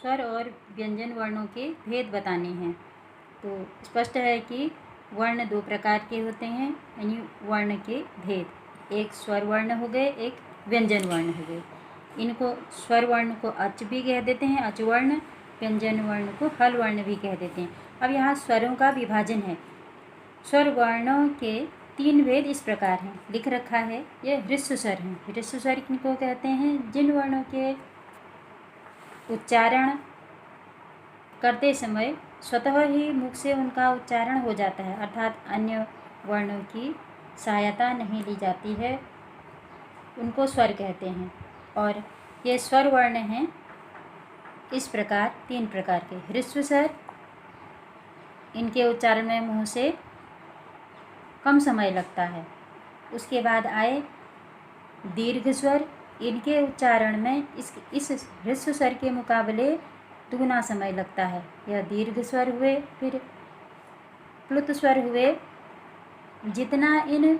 स्वर और व्यंजन वर्णों के भेद बताने हैं। तो स्पष्ट है कि वर्ण दो प्रकार के होते हैं, यानी वर्ण के भेद। एक स्वर वर्ण हो गए, एक व्यंजन वर्ण हो गए। इनको स्वर वर्ण को अच भी कह देते हैं, अच वर्ण। व्यंजन वर्ण को हल वर्ण भी कह देते हैं। अब यहाँ स्वरों का विभाजन है। स्वर वर्णों के 3 भेद इस प्रकार हैं, लिख रखा है। ये ह्रस्व स्वर हैं। ह्रस्व स्वर किनको कहते हैं? जिन वर्णों के उच्चारण करते समय स्वतः ही मुख से उनका उच्चारण हो जाता है, अर्थात अन्य वर्णों की सहायता नहीं ली जाती है, उनको स्वर कहते हैं। और ये स्वर वर्ण हैं इस प्रकार, 3 प्रकार के। ह्रस्व स्वर, इनके उच्चारण में मुंह से कम समय लगता है। उसके बाद आए दीर्घ स्वर। इनके उच्चारण में इस ह्रस्व स्वर के मुकाबले दुगुना समय लगता है। यह दीर्घ स्वर हुए। फिर प्लुत स्वर हुए। जितना इन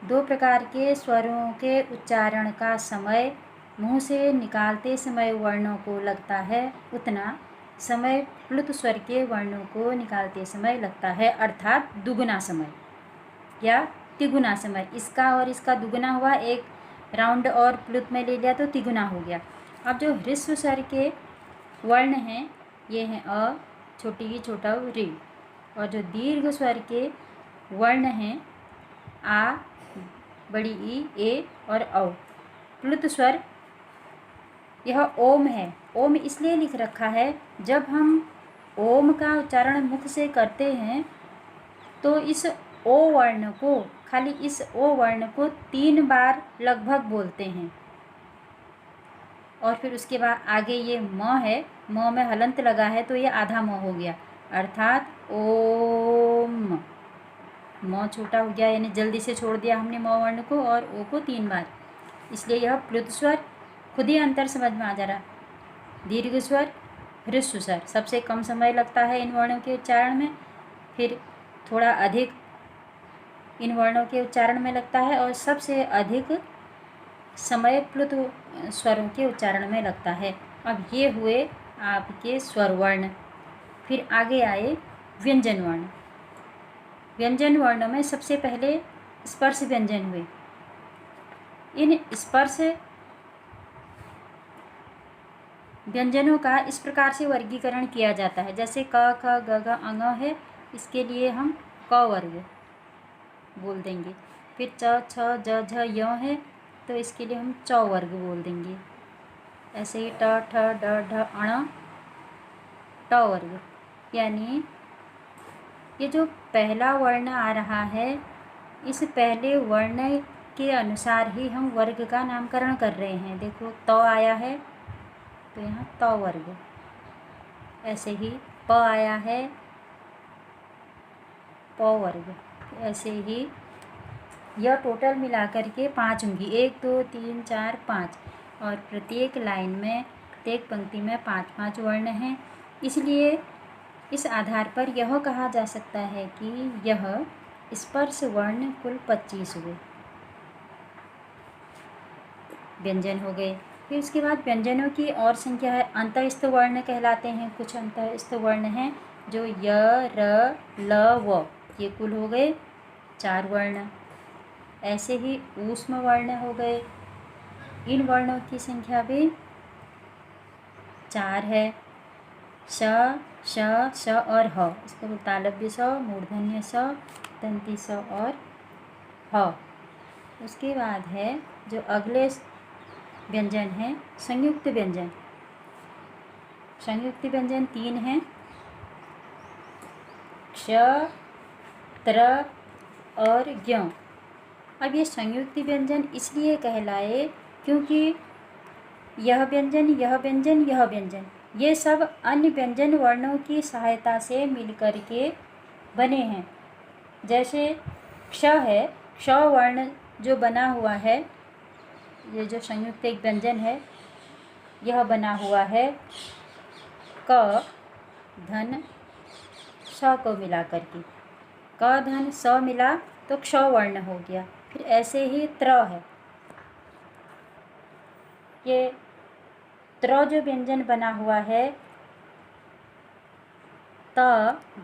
2 प्रकार के स्वरों के उच्चारण का समय मुंह से निकालते समय वर्णों को लगता है, उतना समय प्लुत स्वर के वर्णों को निकालते समय लगता है, अर्थात दुगुना समय या तिगुना समय। इसका और इसका दुगुना हुआ, एक राउंड और प्लुत में ले लिया तो तिगुना हो गया। अब जो ह्रस्व स्वर के वर्ण हैं ये हैं अ, छोटी ई, छोटा उ, ऋ। और जो दीर्घ स्वर के वर्ण हैं आ, बड़ी ई, ए और औ। प्लुत स्वर यह ओम है। ओम इसलिए लिख रखा है, जब हम ओम का उच्चारण मुख से करते हैं तो इस ओ वर्ण को, खाली इस ओ वर्ण को 3 बार लगभग बोलते हैं। और फिर उसके बाद आगे ये म है, म में हलंत लगा है तो ये आधा म हो गया, अर्थात ओम। म छोटा हो गया, यानी जल्दी से छोड़ दिया हमने म वर्ण को और ओ को 3 बार, इसलिए यह प्लुत स्वर। खुद ही अंतर समझ में आ जा रहा। दीर्घ स्वर, ह्रस्व स्वर, सबसे कम समय लगता है इन वर्णों के उच्चारण में, फिर थोड़ा अधिक इन वर्णों के उच्चारण में लगता है, और सबसे अधिक समय प्लुत स्वरों के उच्चारण में लगता है। अब ये हुए आपके स्वर वर्ण। फिर आगे आए व्यंजन वर्ण। व्यंजन वर्णों में सबसे पहले स्पर्श व्यंजन हुए। इन स्पर्श व्यंजनों का इस प्रकार से वर्गीकरण किया जाता है, जैसे क, ख, ग, घ, अंग है, इसके लिए हम क वर्ग बोल देंगे। फिर च, छ, ज, झ, य है तो इसके लिए हम च वर्ग बोल देंगे। ऐसे ही ट, ठ, ड, ढ, अण, ट वर्ग। यानी ये जो पहला वर्ण आ रहा है, इस पहले वर्ण के अनुसार ही हम वर्ग का नामकरण कर रहे हैं। देखो त आया है तो यहाँ त वर्ग, ऐसे ही प आया है, प वर्ग, ऐसे ही यह टोटल मिलाकर के 5 होंगी। 1 2 3 4 5, और प्रत्येक लाइन में, प्रत्येक पंक्ति में 5-5 वर्ण हैं। इसलिए इस आधार पर यह कहा जा सकता है कि यह स्पर्श वर्ण कुल 25 हुए, व्यंजन हो गए। फिर उसके बाद व्यंजनों की और संख्या है, अंतःस्थ वर्ण कहलाते हैं। कुछ अंतःस्थ वर्ण हैं जो य, र, ल, व, ये कुल हो गए 4 वर्ण। ऐसे ही ऊष्म वर्ण हो गए, इन वर्णों की संख्या भी 4 है। श, श, श और ह, इसको तालव्य स, मूर्धन्य स, दंती स और ह। उसके बाद है जो अगले व्यंजन हैं संयुक्त व्यंजन। संयुक्त व्यंजन 3 हैं, क्ष, त्र और ज्ञ। अब ये संयुक्त व्यंजन इसलिए कहलाए क्योंकि यह व्यंजन, यह व्यंजन, यह व्यंजन, ये सब अन्य व्यंजन वर्णों की सहायता से मिलकर के बने हैं। जैसे क्ष है, क्ष वर्ण जो बना हुआ है, ये जो संयुक्त एक व्यंजन है, यह बना हुआ है क धन स को मिलाकर के। क धन स मिला तो क्ष वर्ण हो गया। फिर ऐसे ही त्र है, ये त्र जो व्यंजन बना हुआ है त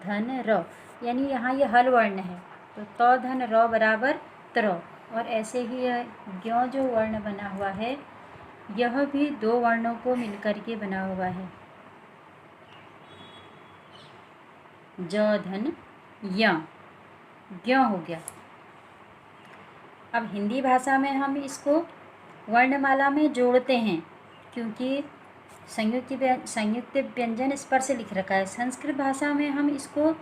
धन र, यानी यहाँ ये हल वर्ण है, तो त धन र बराबर त्र। और ऐसे ही यह ज्ञ जो वर्ण बना हुआ है यह भी दो वर्णों को मिलकर के बना हुआ है, ज धन य, ज्ञ हो गया। अब हिंदी भाषा में हम इसको वर्णमाला में जोड़ते हैं क्योंकि संयुक्त व्यंजन स्पर्श लिख रखा है। संस्कृत भाषा में हम इसको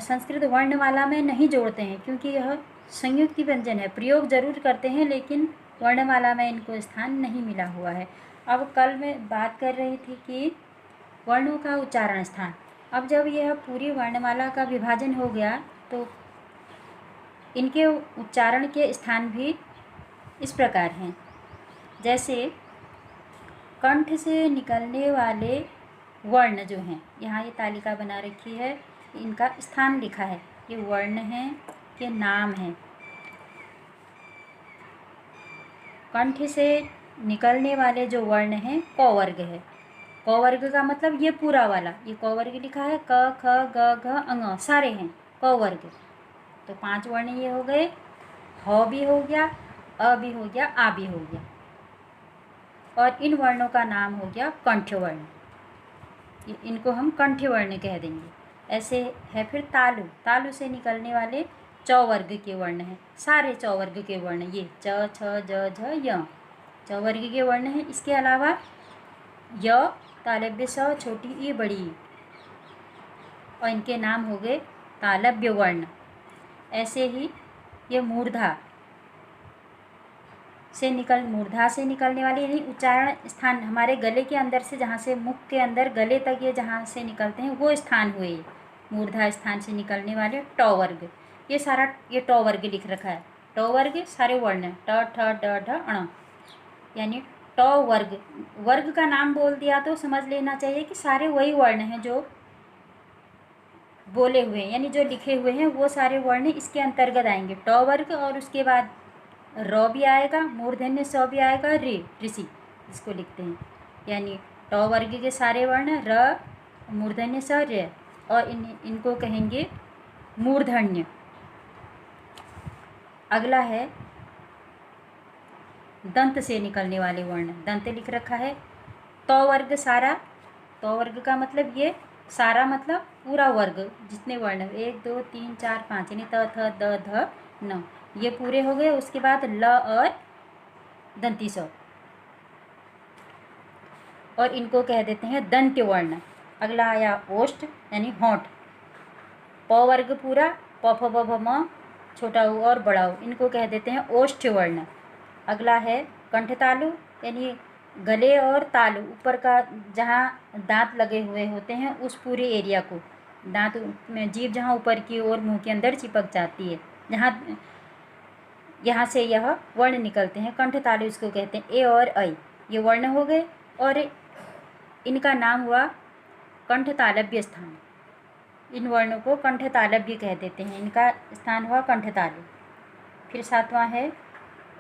संस्कृत वर्णमाला में नहीं जोड़ते हैं क्योंकि यह संयुक्त व्यंजन है। प्रयोग जरूर करते हैं लेकिन वर्णमाला में इनको स्थान नहीं मिला हुआ है। अब कल मैं बात कर रही थी कि वर्णों का उच्चारण स्थान। अब जब यह पूरी वर्णमाला का विभाजन हो गया तो इनके उच्चारण के स्थान भी इस प्रकार हैं। जैसे कंठ से निकलने वाले वर्ण जो हैं, यहाँ ये तालिका बना रखी है, इनका स्थान लिखा है। ये वर्ण हैं, ये नाम है। कंठ से निकलने वाले जो वर्ण हैं क वर्ग है। क वर्ग का मतलब ये पूरा वाला, ये क वर्ग लिखा है, क ख ग घ अंग सारे हैं क वर्ग। तो 5 वर्ण ये हो गए, ह भी हो गया, अ भी हो गया, आ भी हो गया। और इन वर्णों का नाम हो गया कंठ वर्ण, इनको हम कंठ वर्ण कह देंगे। ऐसे है फिर तालु, तालु से निकलने वाले च वर्ग के वर्ण हैं, सारे च वर्ग के वर्ण, ये च छ ज झ य च वर्ग के वर्ण हैं। इसके अलावा य तालव्य स छोटी ई बड़ी ई, और इनके नाम हो गए तालव्य वर्ण। ऐसे ही ये मूर्धा से निकलने वाली, यानी उच्चारण स्थान हमारे गले के अंदर से, जहाँ से मुख के अंदर गले तक ये जहाँ से निकलते हैं वो स्थान हुए। मूर्धा स्थान से निकलने वाले ट वर्ग, ये सारा ये ट वर्ग लिख रखा है। ट वर्ग सारे वर्ण हैं, ट ठ ड ढ अण, यानी ट वर्ग। वर्ग का नाम बोल दिया तो समझ लेना चाहिए कि सारे वही वर्ण हैं जो बोले हुए हैं, यानी जो लिखे हुए हैं वो सारे वर्ण इसके अंतर्गत आएंगे। ट वर्ग और उसके बाद र भी आएगा, मूर्धन्य स भी आएगा, रे ऋषि इसको लिखते हैं। यानी ट वर्ग के सारे वर्ण र मूर्धन्य स रे, और इनको कहेंगे मूर्धन्य। अगला है दंत से निकलने वाले वर्ण, दंत लिख रखा है। त वर्ग सारा, त वर्ग का मतलब ये सारा मतलब पूरा वर्ग, जितने वर्ण 1 2 3 4 5, यानी त थ द ध न, ये पूरे हो गए। उसके बाद ल और दंती स, और इनको कह देते हैं दंत्य वर्ण। अगला आया ओष्ठ यानी होंठ, प वर्ग पूरा, प फ ब भ म छोटा ऊ और बड़ा ऊ, इनको कह देते हैं ओष्ठ वर्ण। अगला है कंठतालु, यानी गले और तालु ऊपर का जहाँ दांत लगे हुए होते हैं उस पूरे एरिया को, दांत में जीभ जहाँ ऊपर की ओर मुंह के अंदर चिपक जाती है, जहाँ यहाँ से यह वर्ण निकलते हैं कंठतालु, इसको कहते हैं। ए और ऐ ये वर्ण हो गए, और इनका नाम हुआ कंठतालव्य स्थान। इन वर्णों को कंठतालव्य कह देते हैं, इनका स्थान हुआ कंठतालु। फिर 7वां है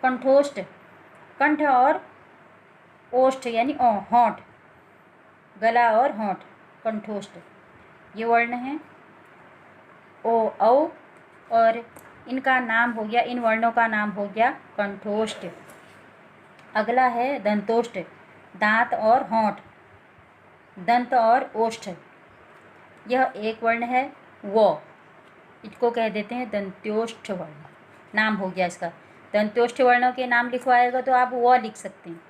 कंठोष्ठ, कंठ और ओष्ठ यानी होंठ, गला और होंठ, कंठोष्ठ ये वर्ण हैं ओ औ, और इनका नाम हो गया, इन वर्णों का नाम हो गया कंठोष्ठ। अगला है दंतोष्ठ, दांत और होंठ, दंत और ओष्ठ, यह एक वर्ण है वो, इसको कह देते हैं दंत्योष्ठ वर्ण, नाम हो गया इसका। दंत्योष्ठ वर्णों के नाम लिखवाएगा तो आप वो लिख सकते हैं।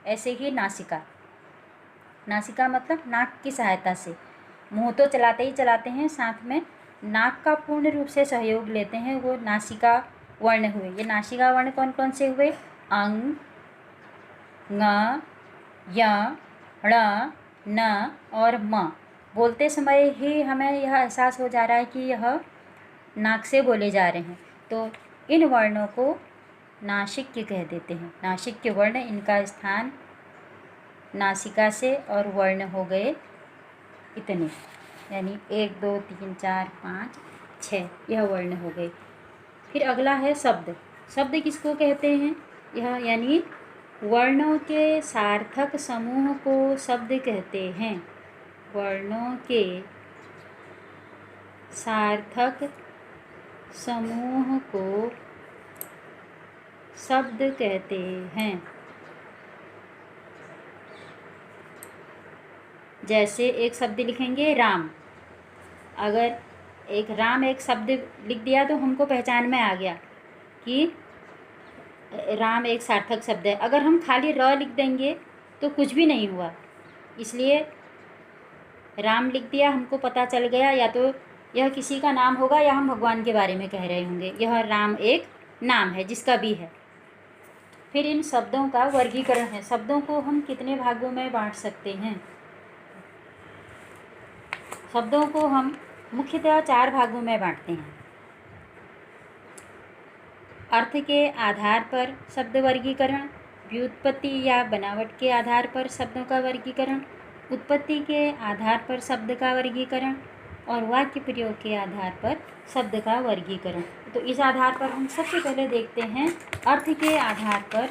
ऐसे ही नासिका, नासिका मतलब नाक की सहायता से, मुंह तो चलाते ही चलाते हैं, साथ में नाक का पूर्ण रूप से सहयोग लेते हैं, वो नासिका वर्ण हुए। ये नासिका वर्ण कौन कौन से हुए? अंग, ङ, य, ण, न और म। बोलते समय ही हमें यह एहसास हो जा रहा है कि यह नाक से बोले जा रहे हैं, तो इन वर्णों को नासिक्य कह देते हैं। नासिक्य वर्ण, इनका स्थान नासिका से, और वर्ण हो गए इतने, यानी 1 2 3 4 5 6 यह वर्ण हो गए। फिर अगला है शब्द। शब्द किसको कहते हैं? यह यानी वर्णों के सार्थक समूह को शब्द कहते हैं। वर्णों के सार्थक समूह को शब्द कहते हैं। जैसे एक शब्द लिखेंगे राम, अगर एक शब्द लिख दिया तो हमको पहचान में आ गया कि राम एक सार्थक शब्द है। अगर हम खाली र लिख देंगे तो कुछ भी नहीं हुआ, इसलिए राम लिख दिया, हमको पता चल गया या तो यह किसी का नाम होगा या हम भगवान के बारे में कह रहे होंगे। यह राम एक नाम है, जिसका भी है। फिर इन शब्दों का वर्गीकरण है। शब्दों को हम कितने भागों में बांट सकते हैं? शब्दों को हम मुख्यतः 4 भागों में बांटते हैं। अर्थ के आधार पर शब्द वर्गीकरण, व्युत्पत्ति या बनावट के आधार पर शब्दों का वर्गीकरण, उत्पत्ति के आधार पर शब्द का वर्गीकरण और वाक्य प्रयोग के आधार पर शब्द का वर्गीकरण। तो इस आधार पर हम सबसे पहले देखते हैं अर्थ के आधार पर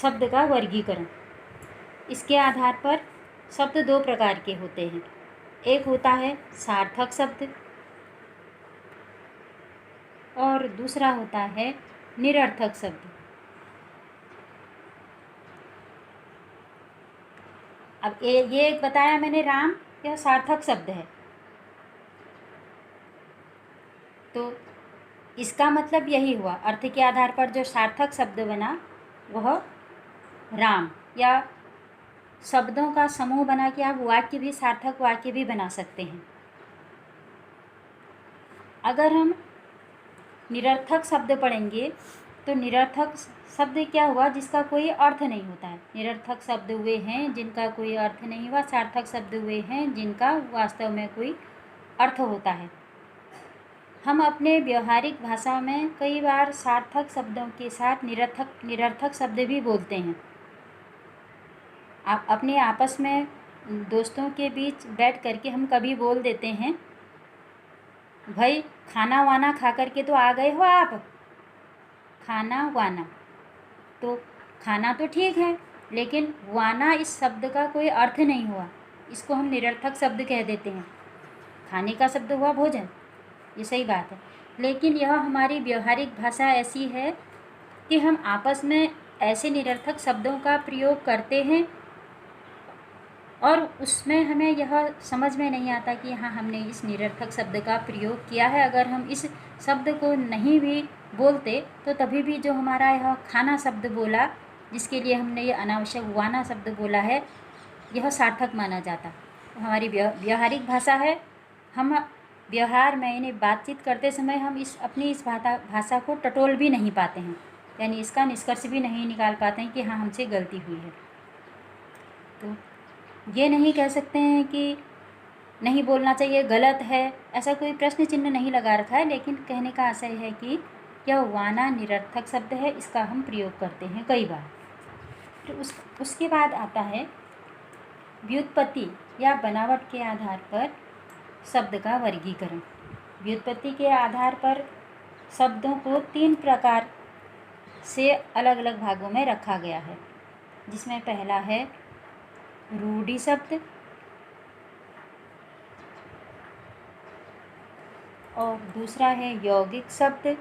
शब्द का वर्गीकरण। इसके आधार पर शब्द 2 प्रकार के होते हैं। एक होता है सार्थक शब्द और दूसरा होता है निरर्थक शब्द। अब ये एक बताया मैंने राम, यह सार्थक शब्द है, तो इसका मतलब यही हुआ, अर्थ के आधार पर जो सार्थक शब्द बना वह राम, या शब्दों का समूह बना कि आप वाक्य भी, सार्थक वाक्य भी बना सकते हैं। अगर हम निरर्थक शब्द पढ़ेंगे तो निरर्थक शब्द क्या हुआ? जिसका कोई अर्थ नहीं होता है। निरर्थक शब्द हुए हैं जिनका कोई अर्थ नहीं हुआ। सार्थक शब्द हुए हैं जिनका वास्तव में कोई अर्थ होता है। हम अपने व्यवहारिक भाषा में कई बार सार्थक शब्दों के साथ निरर्थक शब्द भी बोलते हैं। आप अपने आपस में दोस्तों के बीच बैठ करके हम कभी बोल देते हैं, भाई खाना वाना खा करके तो आ गए हो आप, खाना वाना। तो खाना तो ठीक है, लेकिन वाना इस शब्द का कोई अर्थ नहीं हुआ, इसको हम निरर्थक शब्द कह देते हैं। खाने का शब्द हुआ भोजन, ये सही बात है, लेकिन यह हमारी व्यवहारिक भाषा ऐसी है कि हम आपस में ऐसे निरर्थक शब्दों का प्रयोग करते हैं और उसमें हमें यह समझ में नहीं आता कि हाँ, हमने इस निरर्थक शब्द का प्रयोग किया है। अगर हम इस शब्द को नहीं भी बोलते तो तभी भी जो हमारा यह खाना शब्द बोला, जिसके लिए हमने ये अनावश्यक वाना शब्द बोला है, यह सार्थक माना जाता। हमारी व्यवहारिक भाषा है, हम व्यवहार में यानी बातचीत करते समय हम अपनी इस भाषा को टटोल भी नहीं पाते हैं, यानी इसका निष्कर्ष भी नहीं निकाल पाते हैं कि हाँ, हमसे गलती हुई है। तो ये नहीं कह सकते हैं कि नहीं बोलना चाहिए, गलत है, ऐसा कोई प्रश्न चिन्ह नहीं लगा रखा है, लेकिन कहने का आशय है कि यह वाना निरर्थक शब्द है, इसका हम प्रयोग करते हैं कई बार। तो उसके बाद आता है व्युत्पत्ति या बनावट के आधार पर शब्द का वर्गीकरण। व्युत्पत्ति के आधार पर शब्दों को 3 प्रकार से अलग अलग भागों में रखा गया है, जिसमें पहला है रूढ़ि शब्द और दूसरा है यौगिक शब्द,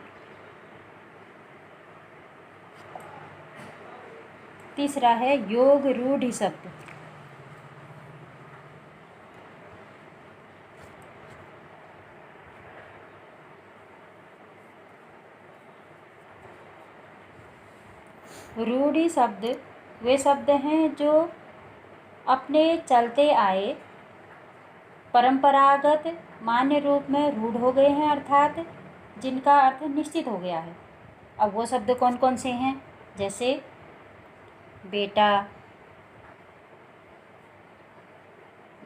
तीसरा है योग रूढ़ि शब्द। रूढ़ि शब्द वे शब्द हैं जो अपने चलते आए परंपरागत मान्य रूप में रूढ़ हो गए हैं, अर्थात जिनका अर्थ निश्चित हो गया है। अब वो शब्द कौन कौन से हैं? जैसे बेटा,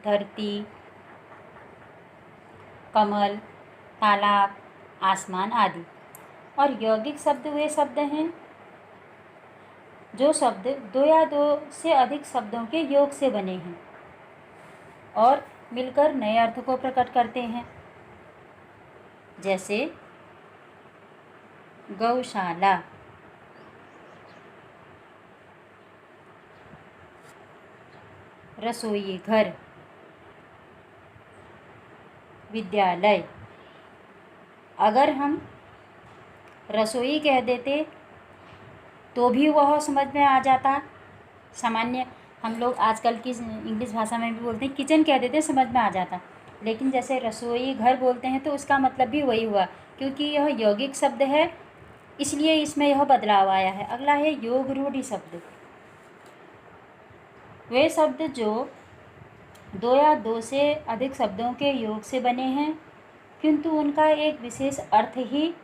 धरती, कमल, तालाब, आसमान आदि। और यौगिक शब्द वे शब्द हैं जो शब्द 2 या 2 से अधिक शब्दों के योग से बने हैं और मिलकर नए अर्थ को प्रकट करते हैं। जैसे गौशाला, रसोई घर, विद्यालय। अगर हम रसोई कह देते तो भी वह समझ में आ जाता। सामान्य हम लोग आजकल की इंग्लिश भाषा में भी बोलते हैं, किचन कह देते समझ में आ जाता। लेकिन जैसे रसोई घर बोलते हैं तो उसका मतलब भी वही हुआ, क्योंकि यह यौगिक शब्द है इसलिए इसमें यह बदलाव आया है। अगला है योग रूढ़ि शब्द। वे शब्द जो दो या दो से अधिक शब्दों के योग से बने हैं किंतु उनका एक विशेष अर्थ ही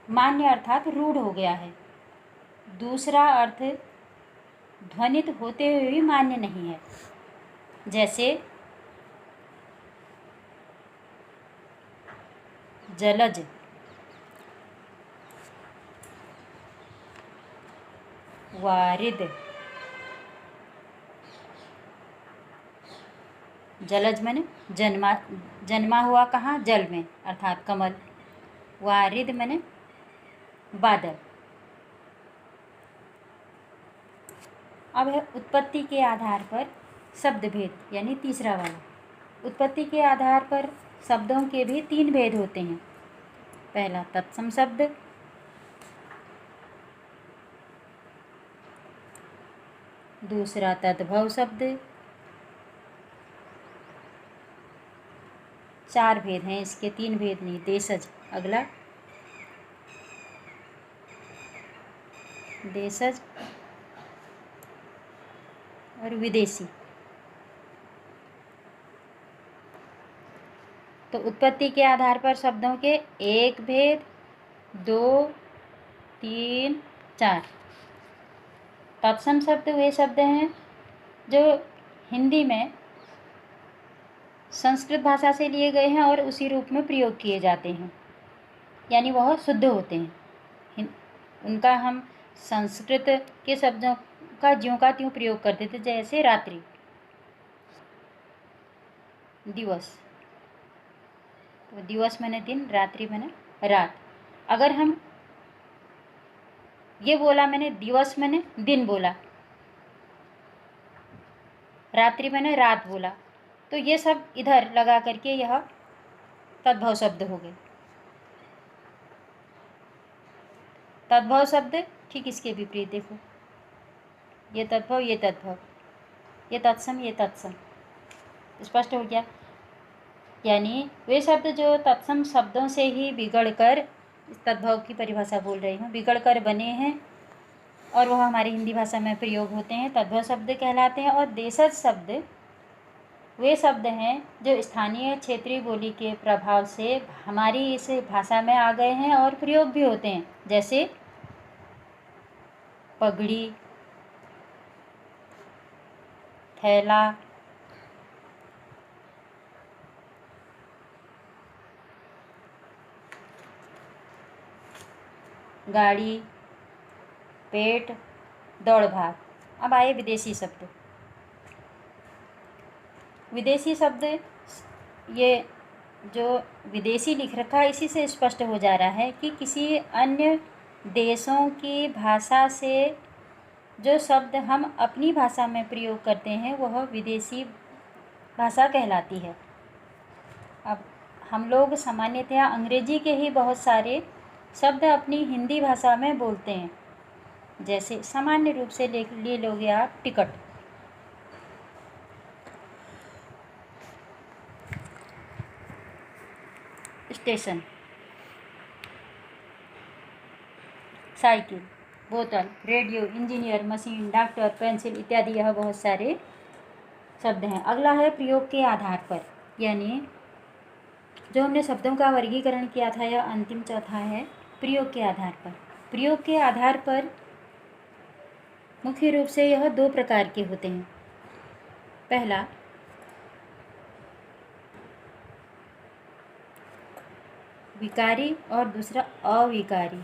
मान्य अर्थात रूढ़ हो गया है, दूसरा अर्थ ध्वनित होते हुए भी मान्य नहीं है। जैसे जलज, वारिद। जलज मैंने जन्मा हुआ कहाँ, जल में अर्थात कमल। वारिद मैंने बादल। अब है उत्पत्ति के आधार पर शब्द भेद, यानी तीसरा वाला। उत्पत्ति के आधार पर शब्दों के भी 3 भेद होते हैं। पहला तत्सम शब्द, दूसरा तद्भव शब्द। 4 भेद हैं इसके, 3 भेद नहीं। देशज, अगला देशज और विदेशी। तो उत्पत्ति के आधार पर शब्दों के 1 भेद, 2, 3, 4। तत्सम शब्द वे शब्द हैं जो हिंदी में संस्कृत भाषा से लिए गए हैं और उसी रूप में प्रयोग किए जाते हैं, यानी वह शुद्ध होते हैं। उनका हम संस्कृत के शब्दों का ज्यों का त्यों प्रयोग करते थे। जैसे रात्रि, दिवस, तो दिवस मैंने दिन, रात्रि मैंने रात। अगर हम ये बोला मैंने दिवस मैंने दिन बोला, रात्रि मैंने रात बोला, तो ये सब इधर लगा करके यह तद्भव शब्द हो गए। तद्भव शब्द ठीक इसके विपरीत देखो, ये तद्भव, ये तद्भव, ये तत्सम, ये तत्सम। स्पष्ट हो गया। यानी वे शब्द जो तत्सम शब्दों से ही बिगड़कर, तद्भव की परिभाषा बोल रही हूँ, बिगड़कर बने हैं और वह हमारी हिंदी भाषा में प्रयोग होते हैं, तद्भव शब्द कहलाते हैं। और देशज शब्द वे शब्द हैं जो स्थानीय क्षेत्रीय बोली के प्रभाव से हमारी इस भाषा में आ गए हैं और प्रयोग भी होते हैं। जैसे पगड़ी, थैला, गाड़ी, पेट, दौड़ भाग। अब आए विदेशी शब्द। विदेशी शब्द, ये जो विदेशी लिख रखा है इसी से स्पष्ट हो जा रहा है कि किसी अन्य देशों की भाषा से जो शब्द हम अपनी भाषा में प्रयोग करते हैं वह विदेशी भाषा कहलाती है। अब हम लोग सामान्यतया अंग्रेजी के ही बहुत सारे शब्द अपनी हिंदी भाषा में बोलते हैं। जैसे सामान्य रूप से ले लोगे आप टिकट, स्टेशन, साइकिल, बोतल, radio, engineer, machine, doctor, pencil इत्यादि, यह बहुत सारे शब्द हैं। अगला है प्रयोग के आधार पर, यानी जो हमने शब्दों का वर्गीकरण किया था यह अंतिम चौथा है प्रयोग के आधार पर। प्रयोग के आधार पर मुख्य रूप से यह 2 प्रकार के होते हैं। पहला विकारी और दूसरा अविकारी।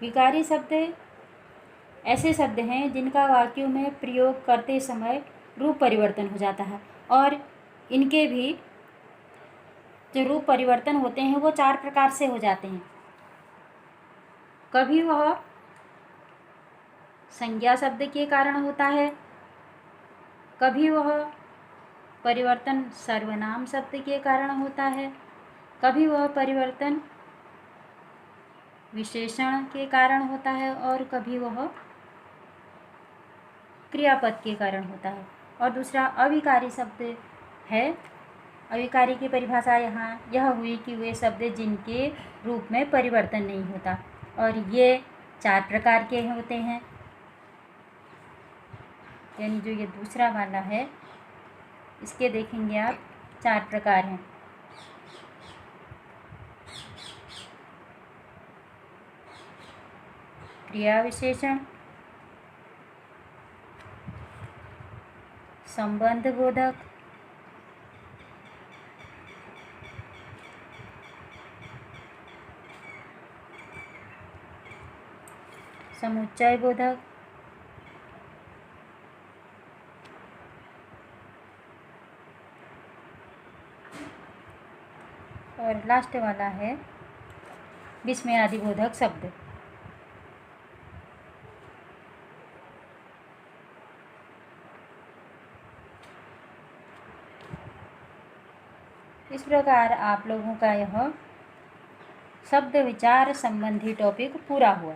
विकारी शब्द ऐसे शब्द हैं जिनका वाक्यों में प्रयोग करते समय रूप परिवर्तन हो जाता है और इनके भी जो रूप परिवर्तन होते हैं वो 4 प्रकार से हो जाते हैं। कभी वह संज्ञा शब्द के कारण होता है, कभी वह परिवर्तन सर्वनाम शब्द के कारण होता है, कभी वह परिवर्तन विशेषण के कारण होता है और कभी वह क्रियापद के कारण होता है। और दूसरा अविकारी शब्द है। अविकारी की परिभाषा यहाँ यह हुई कि वे शब्द जिनके रूप में परिवर्तन नहीं होता, और ये 4 प्रकार के होते हैं। यानी जो ये दूसरा वाला है इसके देखेंगे आप 4 प्रकार हैं। क्रिया विशेषण, संबंध बोधक, समुच्चय बोधक, और लास्ट वाला है विस्मयादि बोधक शब्द। इस प्रकार आप लोगों का यह शब्द विचार संबंधी टॉपिक पूरा हुआ।